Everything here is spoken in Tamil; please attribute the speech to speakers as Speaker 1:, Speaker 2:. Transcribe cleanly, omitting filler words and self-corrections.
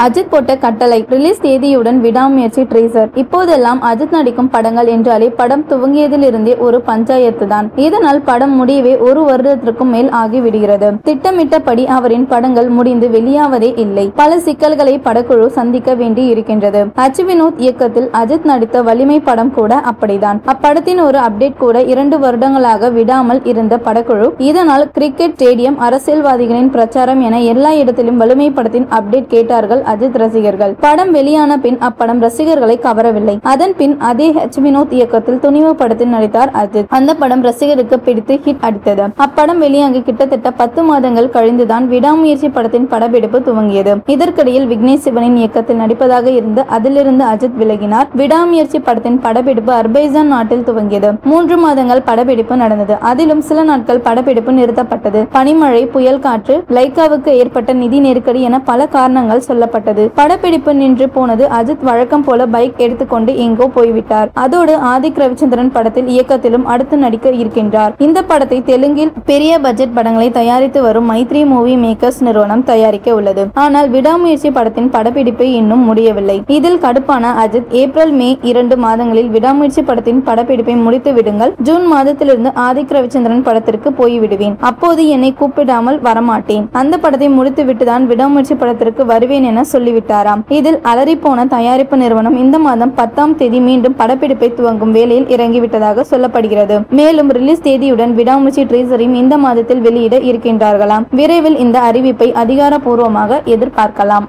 Speaker 1: அஜித் போட்ட கட்டளை ரிலீஸ் தேதியுடன் விடாமுயற்சி ட்ரீசர். இப்போதெல்லாம் அஜித் நடிக்கும் படங்கள் என்றாலே படம் துவங்கியதிலிருந்தே ஒரு பஞ்சாயத்து தான். இதனால் படம் முடியவே ஒரு வருடத்திற்கும் மேல் ஆகிவிடுகிறது. திட்டமிட்டபடி அவரின் படங்கள் முடிந்து வெளியாவதே இல்லை. பல சிக்கல்களை படக்குழு சந்திக்க வேண்டி இருக்கின்றது. அச்சு வினோத் இயக்கத்தில் அஜித் நடித்த வலிமை படம் கூட அப்படிதான். அப்படத்தின் ஒரு அப்டேட் கூட 2 வருடங்களாக விடாமல் இருந்த படக்குழு இதனால் கிரிக்கெட் ஸ்டேடியம், அரசியல்வாதிகளின் பிரச்சாரம் என எல்லா இடத்திலும் வலிமை படத்தின் அப்டேட் கேட்டார்கள் அஜித் ரசிகர்கள். படம் வெளியான பின் அப்படம் ரசிகர்களை கவரவில்லை. அதன் பின் அதே அச்சு வினோத் இயக்கத்தில் துணிவு படத்தில் நடித்தார் அஜித். அந்த படம் ரசிகருக்கு பிடித்து ஹிட் அடித்தது. அப்படம் வெளியாகி கிட்டத்தட்ட 10 மாதங்கள் கழிந்துதான் விடாமுயற்சி படத்தின் படப்பிடிப்பு துவங்கியது. இதற்கிடையில் விக்னேஷ் சிவனின் இயக்கத்தில் நடிப்பதாக இருந்து அதிலிருந்து அஜித் விலகினார். விடாமுயற்சி படத்தின் படப்பிடிப்பு அர்பைசான் நாட்டில் துவங்கியது. 3 மாதங்கள் படப்பிடிப்பு நடந்தது. அதிலும் சில நாட்கள் படப்பிடிப்பு நிறுத்தப்பட்டது. பனிமழை, புயல் காற்று, லைக்காவுக்கு ஏற்பட்ட நிதி நெருக்கடி என பல காரணங்கள் சொல்லப்பட்டது. படப்பிடிப்பு நின்று போனது. அஜித் வழக்கம் போல பைக் எடுத்துக்கொண்டு எங்கோ போய்விட்டார். அதோடு ஆதிக் ரவிச்சந்திரன் படத்தில் இயக்கத்திலும் அடுத்து நடிக்க இருக்கின்றார். இந்த படத்தை தெலுங்கில் பெரிய பட்ஜெட் படங்களை தயாரித்து வரும் மைத்ரி மூவி மேக்கர்ஸ் நிறுவனம் தயாரிக்க உள்ளது. ஆனால் விடாமுயற்சி படத்தின் படப்பிடிப்பு இன்னும் முடியவில்லை. இதில் கடுப்பான அஜித் ஏப்ரல், மே 2 மாதங்களில் விடாமுயற்சி படத்தின் படப்பிடிப்பை முடித்து விடுங்கள். ஜூன் மாதத்திலிருந்து ஆதிக் ரவிச்சந்திரன் படத்திற்கு போய்விடுவேன். அப்போது என்னை கூப்பிடாமல் வரமாட்டேன். அந்த படத்தை முடித்து விட்டுதான் விடாமுயற்சி படத்திற்கு வருவேன் என சொல்லிவிட்டாராம். இதில் அலறிப்போன தயாரிப்பு நிறுவனம் இந்த மாதம் 10ஆம் தேதி மீண்டும் படப்பிடிப்பை துவங்கும் வேலையில் இறங்கிவிட்டதாக சொல்லப்படுகிறது. மேலும் ரிலீஸ் தேதியுடன் விடாமுயற்சி ட்ரீசரையும் இந்த மாதத்தில் வெளியிட இருக்கின்றார்களாம். விரைவில் இந்த அறிவிப்பை அதிகாரப்பூர்வமாக எதிர்பார்க்கலாம்.